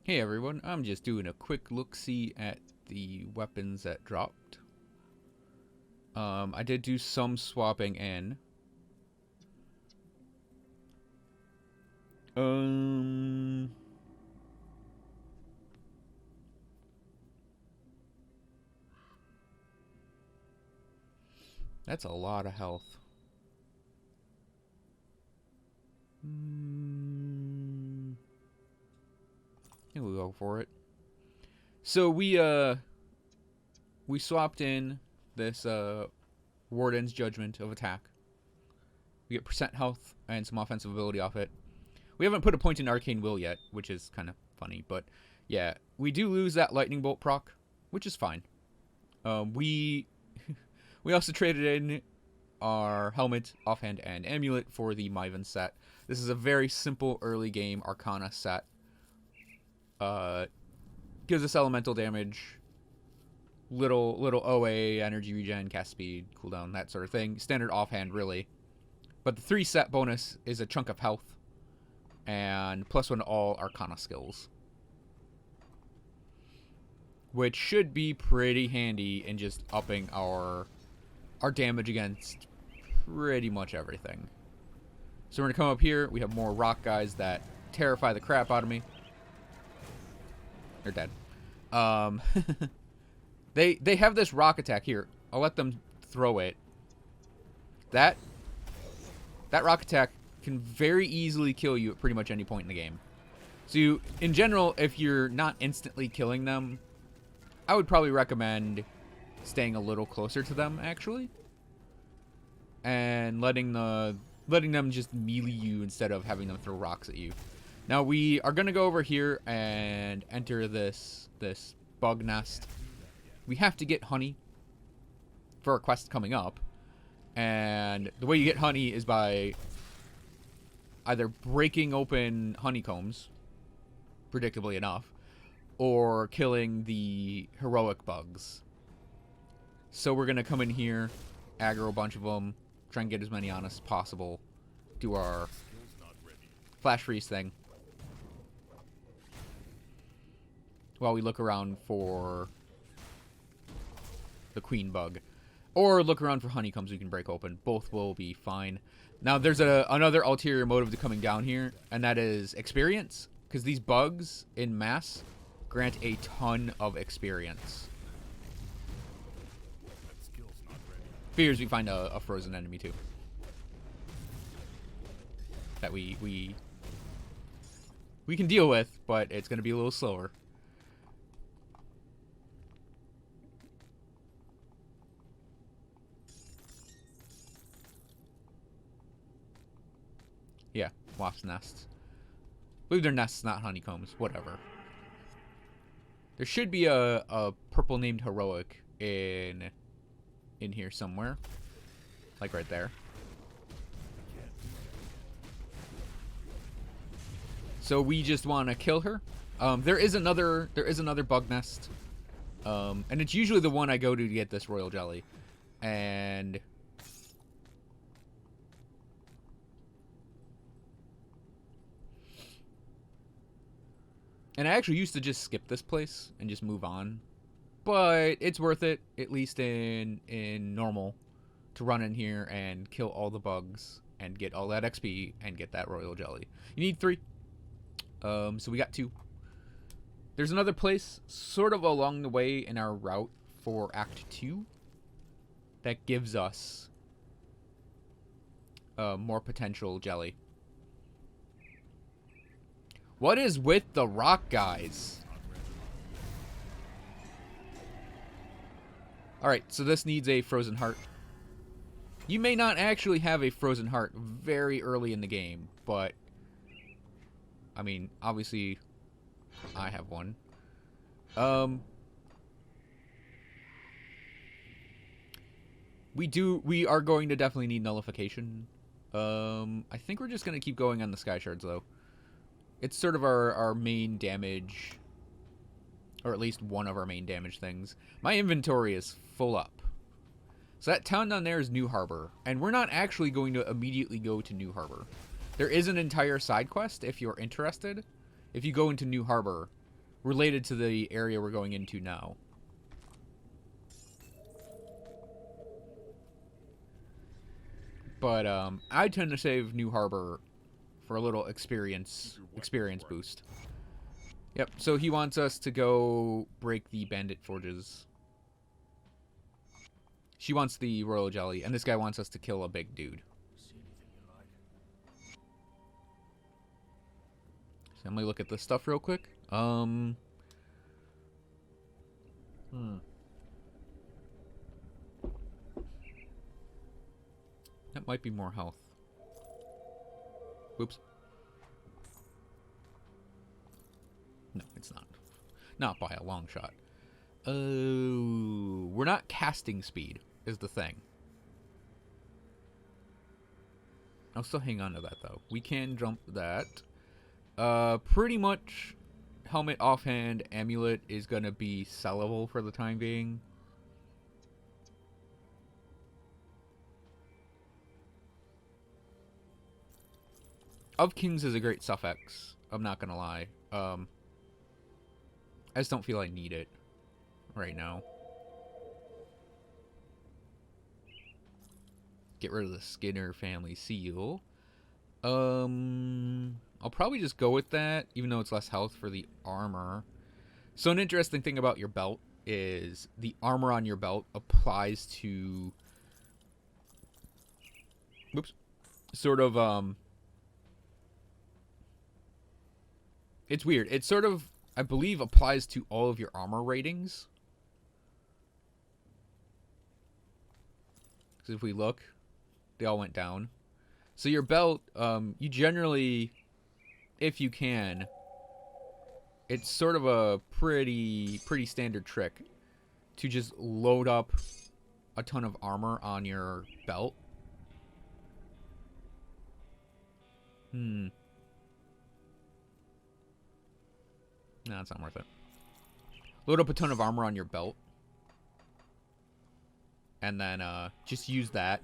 Hey everyone, I'm just doing a quick look-see at the weapons that dropped. I did do some swapping in. Um, that's a lot of health. I think we'll go for it. So we swapped in this Warden's Judgment of Attack. We get percent health and some offensive ability off it. We haven't put a point in Arcane Will yet, which is kind of funny, but yeah, we do lose that Lightning Bolt proc, which is fine. We we also traded in our helmet, offhand, and amulet for the Myvan set. This is a very simple early game Arcana set. Gives us elemental damage, little OA, energy regen, cast speed, cooldown, that sort of thing. Standard offhand, really. But the 3 set bonus is a chunk of health and +1 to all Arcana skills, which should be pretty handy in just upping our damage against pretty much everything. So we're gonna come up here. We have more rock guys that terrify the crap out of me. They're dead. They have this rock attack here. I'll let them throw it. That rock attack can very easily kill you at pretty much any point in the game. So in general, if you're not instantly killing them, I would probably recommend staying a little closer to them, actually, and letting them just melee you instead of having them throw rocks at you. Now we are gonna go over here and enter this bug nest. We have to get honey for a quest coming up, and the way you get honey is by either breaking open honeycombs, predictably enough, or killing the heroic bugs. So we're gonna come in here, aggro a bunch of them, try and get as many on as possible, do our flash freeze thing, while we look around for the queen bug, or look around for honeycombs we can break open. Both will be fine. Now there's another ulterior motive to coming down here, and that is experience, because these bugs in mass grant a ton of experience. Fears we find a frozen enemy too, that we can deal with, but it's going to be a little slower. Yeah, wasp nests. I believe they're nests, not honeycombs. Whatever. There should be a purple named heroic in here somewhere, like right there. So we just want to kill her. There is another bug nest, and it's usually the one I go to get this royal jelly, and I actually used to just skip this place and just move on, but it's worth it, at least in normal, to run in here and kill all the bugs and get all that XP and get that royal jelly. You need 3. So we got 2. There's another place sort of along the way in our route for Act 2 that gives us more potential jelly. What is with the rock guys? Alright, so this needs a frozen heart. You may not actually have a frozen heart very early in the game, but I mean, obviously I have one. We are going to definitely need nullification. I think we're just going to keep going on the sky shards though. It's sort of our main damage, or at least one of our main damage things. My inventory is full up. So that town down there is New Harbor, and we're not actually going to immediately go to New Harbor. There is an entire side quest if you're interested. If you go into New Harbor, related to the area we're going into now. But I tend to save New Harbor for a little experience boost. Yep, so he wants us to go break the bandit forges. She wants the royal jelly, and this guy wants us to kill a big dude. So let me look at this stuff real quick. That might be more health. Whoops. No, it's not. Not by a long shot. Oh, we're not casting speed is the thing. I'll still hang on to that though. We can jump that. Pretty much helmet offhand amulet is gonna be sellable for the time being. Of Kings is a great suffix. I'm not gonna lie. I just don't feel I need it right now. Get rid of the Skinner family seal. I'll probably just go with that, even though it's less health for the armor. So an interesting thing about your belt is the armor on your belt applies to... Whoops. Sort of, it's weird. It sort of, I believe, applies to all of your armor ratings. Because if we look, they all went down. So your belt, you generally, if you can, it's sort of a pretty standard trick to just load up a ton of armor on your belt. No, it's not worth it. Load up a ton of armor on your belt. And then just use that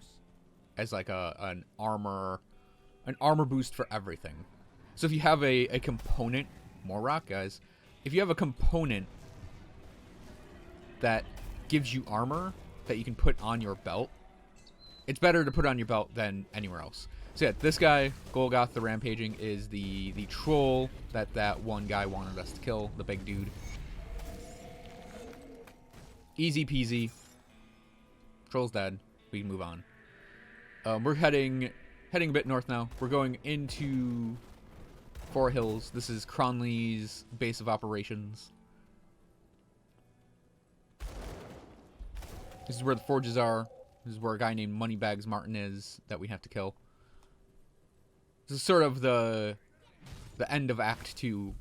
as like an armor boost for everything. So if you have a component, more rock guys, if you have a component that gives you armor that you can put on your belt, it's better to put on your belt than anywhere else. So yeah, this guy, Golgoth the Rampaging, is the troll that one guy wanted us to kill, the big dude. Easy peasy. Troll's dead. We can move on. We're heading a bit north now. We're going into Four Hills. This is Cronley's base of operations. This is where the forges are. This is where a guy named Moneybags Martin is that we have to kill. This is sort of the end of Act 2,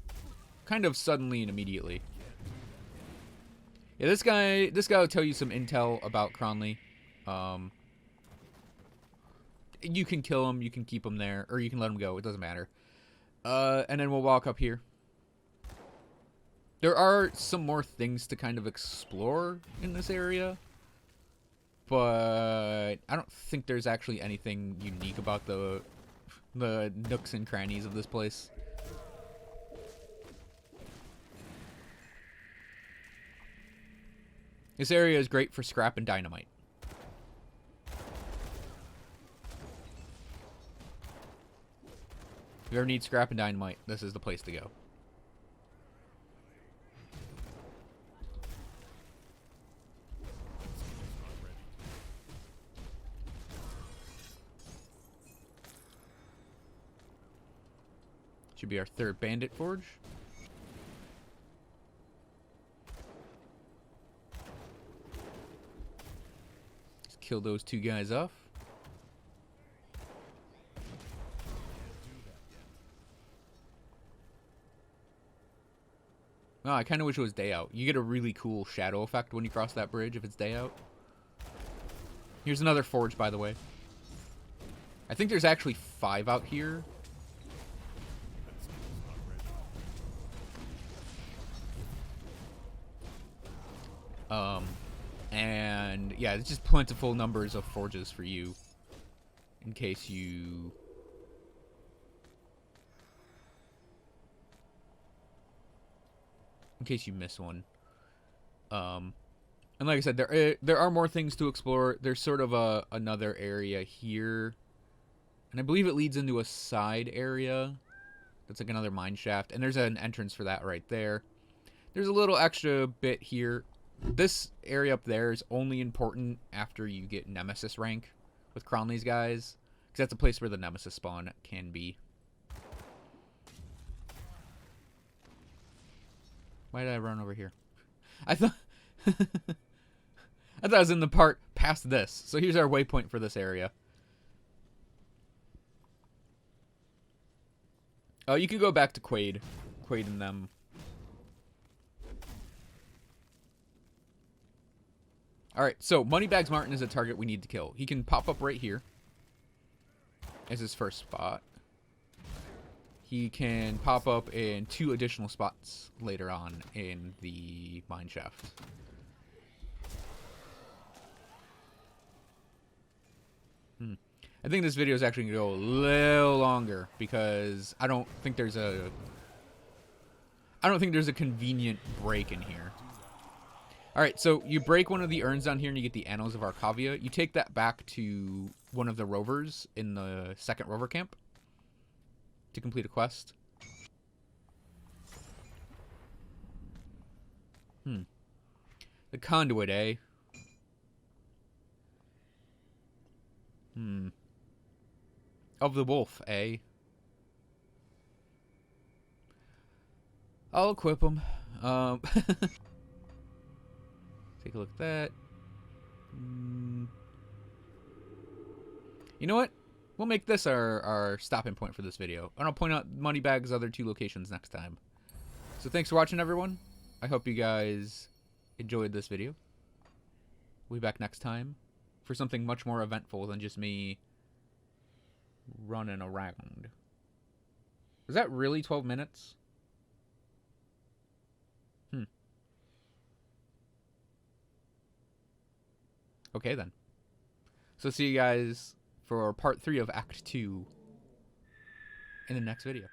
kind of suddenly and immediately. Yeah, this guy will tell you some intel about Cronley. You can kill him, you can keep him there, or you can let him go. It doesn't matter. And then we'll walk up here. There are some more things to kind of explore in this area, but I don't think there's actually anything unique about the nooks and crannies of this place. This area is great for scrap and dynamite. If you ever need scrap and dynamite, this is the place to go. Should be our third bandit forge. Let's kill those two guys off. Oh, I kind of wish it was day out. You get a really cool shadow effect when you cross that bridge if it's day out. Here's another forge, by the way. I think there's actually 5 out here. And yeah, it's just plentiful numbers of forges for you in case you in case you miss one. And like I said, there are more things to explore. There's sort of another area here, and I believe it leads into a side area. That's like another mine shaft, and there's an entrance for that right there. There's a little extra bit here. This area up there is only important after you get Nemesis rank with Cronley's guys, because that's a place where the Nemesis spawn can be. Why did I run over here? I thought I was in the part past this. So here's our waypoint for this area. Oh, you could go back to Quaid and them. Alright, so Moneybags Martin is a target we need to kill. He can pop up right here as his first spot. He can pop up in 2 additional spots later on in the mine shaft. I think this video is actually going to go a little longer because I don't think there's a convenient break in here. Alright, so you break one of the urns down here and you get the Annals of Arcavia. You take that back to one of the rovers in the second rover camp to complete a quest. The conduit, eh? Of the wolf, eh? I'll equip him. Take a look at that. You know what? We'll make this our stopping point for this video. And I'll point out Moneybags' other 2 locations next time. So thanks for watching, everyone. I hope you guys enjoyed this video. We'll be back next time for something much more eventful than just me running around. Was that really 12 minutes? Okay, then. So see you guys for part 3 of Act 2 in the next video.